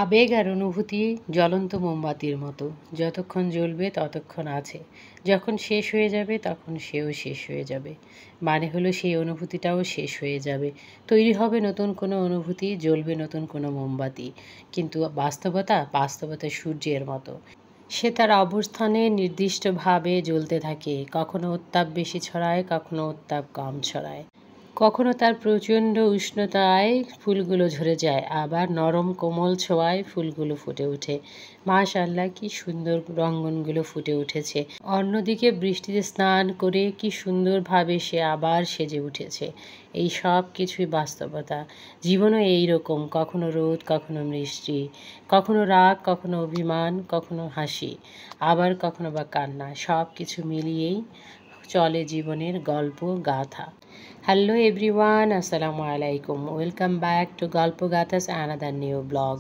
আবেগ আর অনুভূতি জ্বলন্ত মোমবাতির মতো, যতক্ষণ জ্বলবে ততক্ষণ আছে, যখন শেষ হয়ে যাবে তখন সেও শেষ হয়ে যাবে। মানে হলো সেই অনুভূতিটাও শেষ হয়ে যাবে, তৈরি হবে নতুন কোনো অনুভূতি, জ্বলবে নতুন কোনো মোমবাতি। কিন্তু বাস্তবতা সূর্যের মতো, সে তার অবস্থানে নির্দিষ্টভাবে জ্বলতে থাকে, কখনো উত্তাপ বেশি ছড়ায়, কখনো উত্তাপ কম ছড়ায়। কখনো তার প্রচণ্ড উষ্ণতায় ফুলগুলো ঝরে যায়, আবার নরম কোমল ছোঁয়ায় ফুলগুলো ফুটে ওঠে। মাশাআল্লাহ, কি সুন্দর রঙ্গনগুলো ফুটে উঠেছে। অন্যদিকে বৃষ্টিতে স্নান করে কি সুন্দরভাবে সে আবার সেজে উঠেছে। এই সব কিছুই বাস্তবতা। জীবনও এইরকম, কখনো রোদ, কখনো বৃষ্টি, কখনো রাগ, কখনো অভিমান, কখনো হাসি, আবার কখনো বা কান্না। সব কিছু মিলিয়েই চলে জীবনের গল্প গাথা। হ্যালো এভরিওয়ান, আসসালামু আলাইকুম। ওয়েলকাম ব্যাক টু গল্প গাথাস অ্যানাদার নিউ ব্লগ।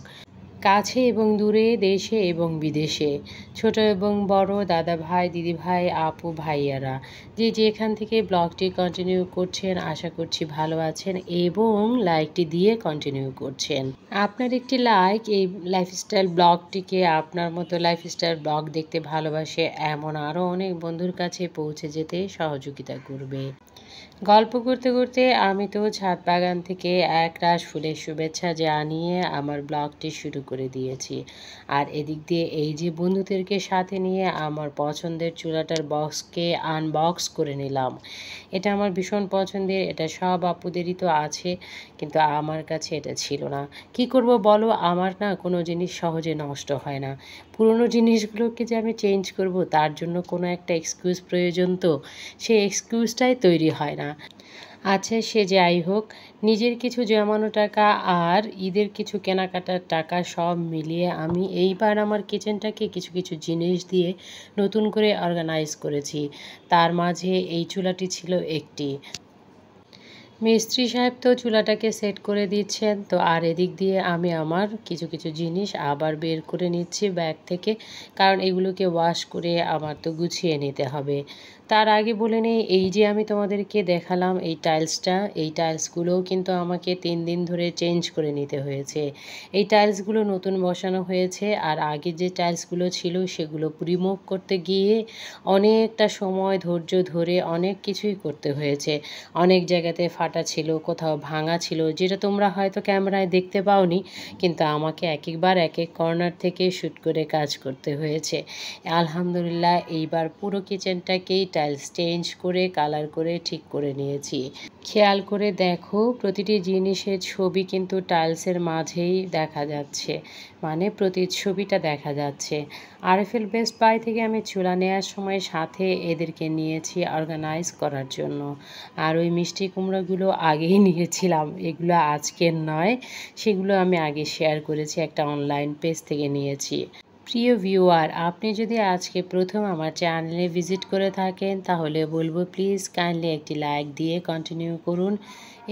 কাছে এবং দূরে, দেশে এবং বিদেশে, ছোট এবং বড়, দাদা ভাই, দিদি ভাই, আপু ভাইয়ারা, যে যেখান থেকে ব্লগটি কন্টিনিউ করছেন, আশা করছি ভালো আছেন এবং লাইকটি দিয়ে কন্টিনিউ করছেন। আপনার একটি লাইক এই লাইফস্টাইল ব্লগটিকে, আপনার মতো লাইফস্টাইল ব্লগ দেখতে ভালোবাসে এমন আরও অনেক বন্ধুর কাছে পৌঁছে যেতে সহযোগিতা করবে। গল্প করতে করতে আমি তো ছাদ বাগান থেকে একরাশ ফুলের শুভেচ্ছা জানিয়ে আমার ব্লগটি শুরু করে দিয়েছি। আর এদিক দিয়ে এই যে বন্ধুদেরকে সাথে নিয়ে আমার পছন্দের চুলাটার বক্সকে আনবক্স করে নিলাম। এটা আমার ভীষণ পছন্দের, এটা সব আপুদেরই তো আছে, কিন্তু আমার কাছে এটা ছিল না। কি করব বলো, আমার না কোনো জিনিস সহজে নষ্ট হয় না। পুরনো জিনিসগুলোকে যে আমি চেঞ্জ করব তার জন্য কোনো একটা এক্সকিউজ প্রয়োজন, তো সেই এক্সকিউজটাই তৈরি হয় না। আচ্ছা, সে যাই হোক, নিজের কিছু জমানো টাকা আর ঈদের কিছু কেনাকাটার টাকা সব মিলিয়ে আমি এইবার আমার কিচেনটাকে কিছু কিছু জিনিস দিয়ে নতুন করে অর্গানাইজ করেছি। তার মাঝে এই চুলাটি ছিল একটি। মিস্ত্রি সাহেব তো চুলাটাকে সেট করে দিচ্ছেন, তো আর এদিক দিয়ে আমি আমার কিছু কিছু জিনিস আবার বের করে নিচ্ছি ব্যাগ থেকে, কারণ এগুলোকে ওয়াশ করে আমার তো গুছিয়ে নিতে হবে। তার আগে বলে নেই, এই যে আমি তোমাদেরকে দেখালাম এই টাইলসটা, এই টাইলসগুলোও কিন্তু আমাকে 3 দিন ধরে চেঞ্জ করে নিতে হয়েছে। এই টাইলসগুলো নতুন বসানো হয়েছে, আর আগে যে টাইলসগুলো ছিল সেগুলো রিমুভ করতে গিয়ে অনেকটা সময় ধৈর্য ধরে অনেক কিছুই করতে হয়েছে। অনেক জায়গাতে ফাটা ছিল, কোথাও ভাঙা ছিল, যেটা তোমরা হয়তো ক্যামেরায় দেখতে পাওনি, কিন্তু আমাকে এক একবার এক এক কর্নার থেকে শ্যুট করে কাজ করতে হয়েছে। আলহামদুলিল্লাহ, এইবার পুরো কিচেনটাকেই টাইলস চেঞ্জ করে কালার করে ঠিক করে নিয়েছি। খেয়াল করে দেখো, প্রতিটি জিনিসের ছবি কিন্তু টাইলসের মাঝেই দেখা যাচ্ছে, মানে প্রতিচ্ছবিটা দেখা যাচ্ছে। আরএফএল বেস্ট বাই থেকে আমি চুলা নেওয়ার সময় সাথে এদেরকে নিয়েছি অর্গানাইজ করার জন্য। আর ওই মিষ্টি কুমড়োগুলো আগেই নিয়েছিলাম, এগুলো আজকের নয়, সেগুলো আমি আগে শেয়ার করেছি, একটা অনলাইন পেজ থেকে নিয়েছি। প্রিয় ভিউয়ার, আপনি যদি আজকে প্রথম আমার চ্যানেলে ভিজিট করে থাকেন তাহলে বলবো প্লিজ কাইন্ডলি একটি লাইক দিয়ে কন্টিনিউ করুন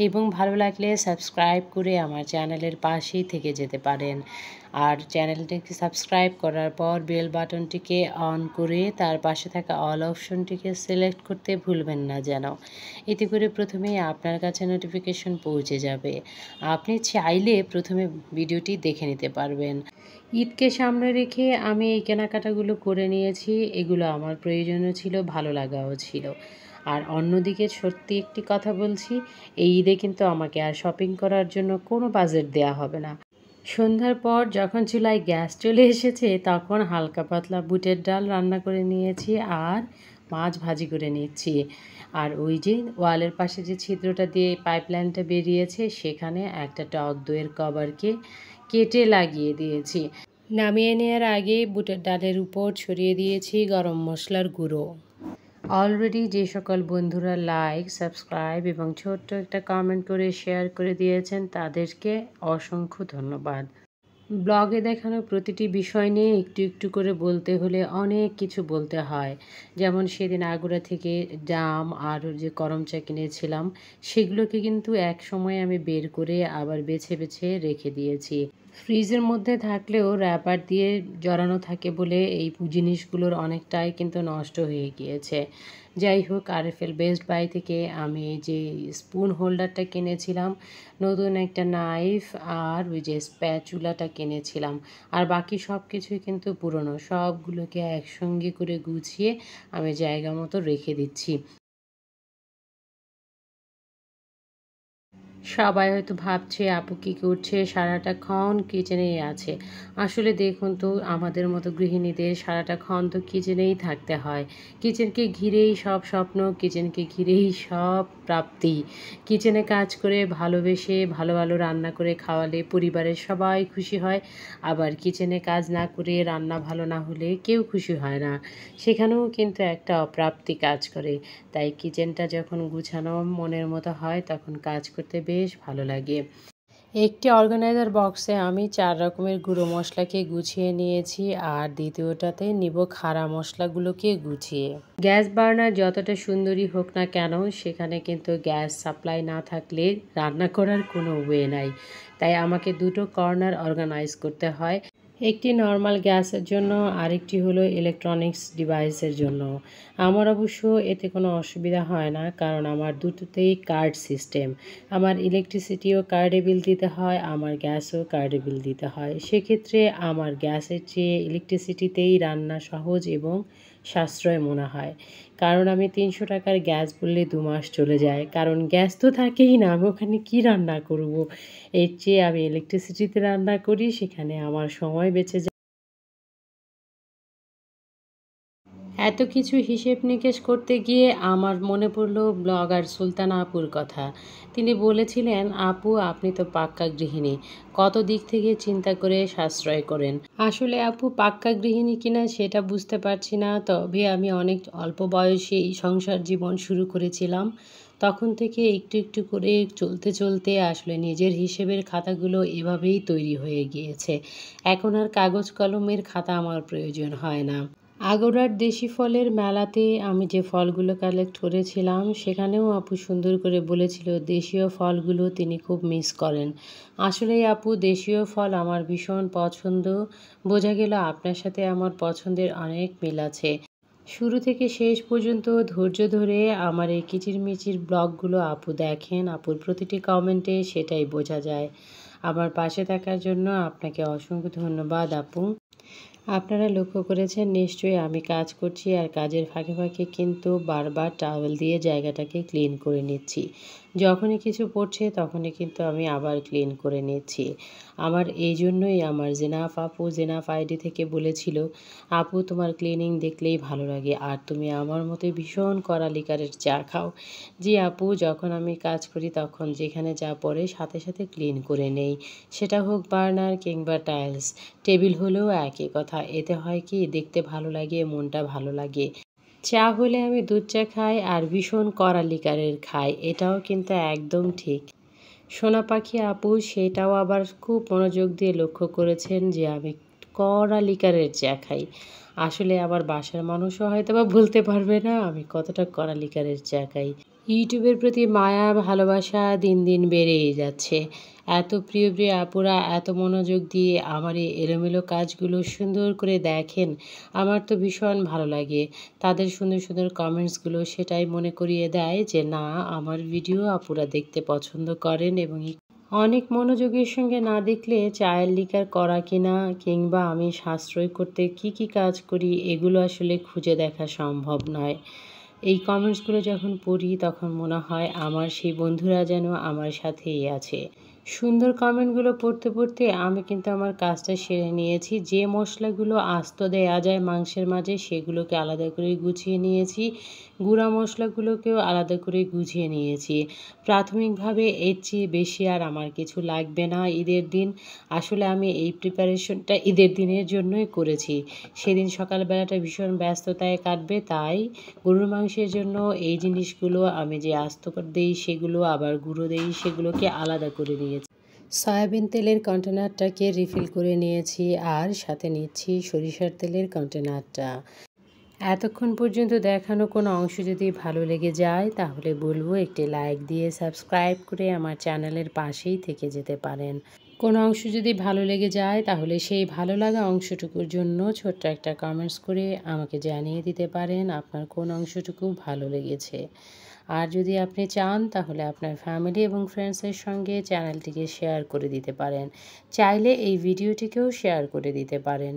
এবং ভালো লাগলে সাবস্ক্রাইব করে আমার চ্যানেলের পাশেই থেকে যেতে পারেন। আর চ্যানেলটিকে সাবস্ক্রাইব করার পর বেল বাটনটিকে অন করে তার পাশে থাকা অল অপশনটিকে সিলেক্ট করতে ভুলবেন না যেন। এতে করে প্রথমেই আপনার কাছে নোটিফিকেশন পৌঁছে যাবে। আপনি চাইলে প্রথমে ভিডিওটি দেখে নিতে পারবেন। ঈদকে সামনে রেখে আমি এই কেনাকাটাগুলো করে নিয়েছি, এগুলো আমার প্রয়োজনীয় ছিল, ভালো লাগাও ছিল। আর অন্যদিকে সত্যি একটি কথা বলছি, এই ঈদে কিন্তু আমাকে আর শপিং করার জন্য কোনো বাজেট দেয়া হবে না। সন্ধ্যার পর যখন চুলায় গ্যাস চলে এসেছে তখন হালকা পাতলা বুটের ডাল রান্না করে নিয়েছি আর মাছ ভাজি করে নিচ্ছি। আর ওই যে ওয়ালের পাশে যে ছিদ্রটা দিয়ে পাইপলাইনটা বেরিয়েছে সেখানে একটা টক দইয়ের কভারকে কেটে লাগিয়ে দিয়েছি। নামিয়ে নেওয়ার আগে বুটের ডালের উপর ছড়িয়ে দিয়েছি গরম মশলার গুঁড়ো। অলরেডি যে সকল বন্ধুরা লাইক, সাবস্ক্রাইব এবং ছোট্ট একটা কমেন্ট করে শেয়ার করে দিয়েছেন তাদেরকে অসংখ্য ধন্যবাদ। ব্লগে দেখানো প্রতিটি বিষয় নিয়ে একটু একটু করে বলতে হলে অনেক কিছু বলতে হয়। যেমন সেদিন আগুরা থেকে জাম আর যে করমচা কিনেছিলাম সেগুলোকে কিন্তু এক সময় আমি বের করে আবার বেছে বেছে রেখে দিয়েছি। ফ্রিজের মধ্যে থাকলেও র‍্যাপার দিয়ে জড়ানো থাকে বলে এই জিনিসগুলোর অনেকটাই কিন্তু নষ্ট হয়ে গিয়েছে। যাই হোক, আরএফএল বেস্ট বাই থেকে আমি এই যে স্পুন হোল্ডারটা কিনেছিলাম, নতুন একটা নাইফ আর ওই যে স্প্যাচুলাটা কিনেছিলাম। আর বাকি সব কিছুই কিন্তু পুরনো, সবগুলোকে একসঙ্গে করে গুছিয়ে আমি জায়গা মতো রেখে দিচ্ছি। সবাই হয়তো ভাবছে আপু কী করছে, সারাটাক্ষণ কিচেনেই আছে। আসলে দেখুন তো, আমাদের মতো গৃহিণীদের সারাটাক্ষণ তো কিচেনেই থাকতে হয়। কিচেনকে ঘিরেই সব স্বপ্ন, কিচেনকে ঘিরেই সব প্রাপ্তি। কিচেনে কাজ করে ভালোবেসে ভালো ভালো রান্না করে খাওয়ালে পরিবারের সবাই খুশি হয়। আবার কিচেনে কাজ না করে রান্না ভালো না হলে কেউ খুশি হয় না। সেখানেও কিন্তু একটা অপ্রাপ্তি কাজ করে। তাই কিচেনটা যখন গুছানো মনের মতো হয় তখন কাজ করতে বেশ ভালো লাগে। একটি অর্গানাইজার বক্সে আমি ৪ রকমের গুঁড়ো মশলাকে গুছিয়ে নিয়েছি, আর দ্বিতীয়টাতে নিব খাড়া মশলাগুলোকে গুছিয়ে। গ্যাস বার্নার যতটা সুন্দরই হোক না কেন, সেখানে কিন্তু গ্যাস সাপ্লাই না থাকলে রান্না করার কোনো ওয়ে নাই। তাই আমাকে দুটো কর্নার অর্গানাইজ করতে হয়। একটি নর্মাল গ্যাসের জন্য, আরেকটি হলো ইলেকট্রনিক্স ডিভাইসের জন্য। আমার অবশ্য এতে কোনো অসুবিধা হয় না, কারণ আমার দুটোতেই কার্ড সিস্টেম। আমার ইলেকট্রিসিটিও কার্ডে বিল দিতে হয়, আমার গ্যাসও কার্ডে বিল দিতে হয়। সেক্ষেত্রে আমার গ্যাসের চেয়ে ইলেকট্রিসিটিতেই রান্না সহজ এবং সাশ্রয় মনে হয়। কারণ আমি ৩০০ টাকার গ্যাস বললে ২ মাস চলে যায়। কারণ গ্যাস তো থাকেই না, আমি ওখানে কী রান্না করব? এর চেয়ে আমি ইলেকট্রিসিটিতে রান্না করি, সেখানে আমার সময় বেঁচে যায়। এত কিছু হিসেব নিকেশ করতে গিয়ে আমার মনে পড়ল ব্লগার সুলতানা আপুর কথা। তিনি বলেছিলেন, আপু আপনি তো পাক্কা গৃহিণী, কত দিক থেকে চিন্তা করে সাশ্রয় করেন। আসলে আপু পাক্কা গৃহিণী কিনা সেটা বুঝতে পারছি না, তবে আমি অনেক অল্প বয়সে এই সংসার জীবন শুরু করেছিলাম। তখন থেকে একটু একটু করে চলতে চলতে আসলে নিজের হিসেবের খাতাগুলো এভাবেই তৈরি হয়ে গিয়েছে। এখন আর কাগজ কলমের খাতা আমার প্রয়োজন হয় না। আগরার দেশি ফলের মেলাতে আমি যে ফলগুলো কালেক্ট করেছিলাম, সেখানেও আপু সুন্দর করে বলেছিল দেশীয় ফলগুলো তিনি খুব মিস করেন। আসলেই আপু, দেশীয় ফল আমার ভীষণ পছন্দ। বোঝা গেল আপনার সাথে আমার পছন্দের অনেক মিল আছে। শুরু থেকে শেষ পর্যন্ত ধৈর্য ধরে আমার এই কিচিরমিচির ব্লগগুলো আপু দেখেন, আপুর প্রতিটি কমেন্টে সেটাই বোঝা যায়। আমার পাশে থাকার জন্য আপনাকে অসংখ্য ধন্যবাদ আপু। আপনারা লক্ষ্য করেছেন নিশ্চয়ই, আমি কাজ করছি আর কাজের ফাঁকে ফাঁকে কিন্তু বারবার টাওয়েল দিয়ে জায়গাটাকে ক্লিন করে নিচ্ছি। যখনই কিছু পড়ছে তখনই কিন্তু আমি আবার ক্লিন করে নিচ্ছি। আমার এই জন্যই আমার জেনাফ আপু জেনাফ আইডি থেকে বলেছিল, আপু তোমার ক্লিনিং দেখলেই ভালো লাগে, আর তুমি আমার মতোই ভীষণ কড়া লিকারের চা খাও। জি আপু, যখন আমি কাজ করি তখন যেখানে যা পড়ে সাথে সাথে ক্লিন করে নেই, সেটা হোক বার্নার কিংবা টাইলস। টেবিল হলেও একই কথা। এতে হয় কি, দেখতে ভালো লাগে, মনটা ভালো লাগে। চা হলে আমি দুধ চা খাই আর ভীষণ কড়া লিকারের খাই, এটাও কিন্তু একদম ঠিক। সোনা পাখি আপু সেটাও আবার খুব মনোযোগ দিয়ে লক্ষ্য করেছেন যে আমি কড়া লিকারের চা খাই। আসলে আমার বাসার মানুষও হয়তো বা বলতে পারবে না আমি কতটা কড়া লিকারের চা খাই। ইউটিউবের প্রতি মায়া ভালোবাসা দিন দিন বেড়েই যাচ্ছে। এত প্রিয় প্রিয় আপুরা এত মনোযোগ দিয়ে আমার এই এলোমেলো কাজগুলো সুন্দর করে দেখেন, আমার তো ভীষণ ভালো লাগে। তাদের সুন্দর সুন্দর কমেন্টসগুলো সেটাই মনে করিয়ে দেয় যে না, আমার ভিডিও আপুরা দেখতে পছন্দ করেন। এবং অনেক মনোযোগের সঙ্গে না দেখলে চায়ের লিকার করা কিনা কিংবা আমি সাশ্রয় করতে কি কি কাজ করি, এগুলো আসলে খুঁজে দেখা সম্ভব নয়। এই কমেন্টসগুলো যখন পড়ি তখন মনে হয় আমার সেই বন্ধুরা যেন আমার সাথেই আছে। সুন্দর কমেন্টগুলো পড়তে পড়তে আমি কিন্তু আমার কাজটা সেরে নিয়েছি। যে মশলাগুলো আস্ত দেয়া যায় মাংসের মাঝে সেগুলোকে আলাদা করে গুছিয়ে নিয়েছি। গুঁড়া মশলাগুলোকেও আলাদা করে গুছিয়ে নিয়েছি। প্রাথমিকভাবে এর চেয়ে বেশি আর আমার কিছু লাগবে না ঈদের দিন। আসলে আমি এই প্রিপারেশনটা ঈদের দিনের জন্যই করেছি। সেদিন সকালবেলাটা ভীষণ ব্যস্ততায় কাটবে, তাই গরুর মাংসের জন্য এই জিনিসগুলো আমি যে আস্ত দেই সেগুলো, আবার গুঁড়ো দেই সেগুলোকে আলাদা করে নিয়েছি। সয়াবিন তেলের কন্টেনারটাকে রিফিল করে নিয়েছি, আর সাথে নিচ্ছি সরিষার তেলের কন্টেনারটা। এতক্ষণ পর্যন্ত দেখানো কোনো অংশ যদি ভালো লেগে যায় তাহলে বলবো একটি লাইক দিয়ে সাবস্ক্রাইব করে আমার চ্যানেলের পাশেই থেকে যেতে পারেন। কোনো অংশ যদি ভালো লেগে যায় তাহলে সেই ভালো লাগা অংশটুকুর জন্য ছোট্ট একটা কমেন্টস করে আমাকে জানিয়ে দিতে পারেন আপনার কোন অংশটুকু ভালো লেগেছে। আর যদি আপনি চান তাহলে আপনার ফ্যামিলি এবং ফ্রেন্ডসের সঙ্গে চ্যানেলটিকে শেয়ার করে দিতে পারেন। চাইলে এই ভিডিওটিকেও শেয়ার করে দিতে পারেন।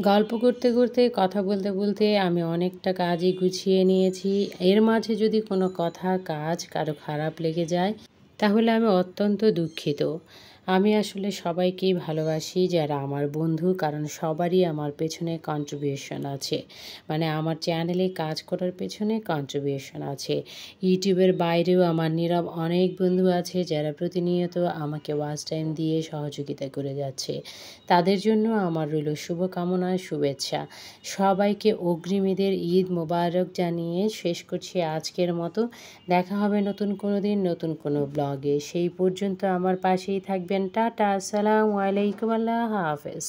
গল্প করতে করতে কথা বলতে বলতে আমি অনেকটা কাজই গুছিয়ে নিয়েছি। এর মাঝে যদি কোনো কথা কাজ কারো খারাপ লেগে যায় তাহলে আমি অত্যন্ত দুঃখিত। আমি আসলে সবাইকেই ভালোবাসি যারা আমার বন্ধু, কারণ সবারই আমার পেছনে কন্ট্রিবিউশন আছে। মানে আমার চ্যানেলে কাজ করার পেছনে কন্ট্রিবিউশন আছে। ইউটিউবের বাইরেও আমার নীরব অনেক বন্ধু আছে যারা প্রতিনিয়ত আমাকে ওয়াচ টাইম দিয়ে সহযোগিতা করে যাচ্ছে। তাদের জন্য আমার রইল শুভকামনা, শুভেচ্ছা। সবাইকে অগ্রিম ঈদের ঈদ মোবারক জানিয়ে শেষ করছি আজকের মতো। দেখা হবে নতুন কোনো দিন নতুন কোনো ব্লগে। সেই পর্যন্ত আমার পাশেই থাকবেন। টাটা, আসসালামু আলাইকুম, আল্লাহ হাফেজ।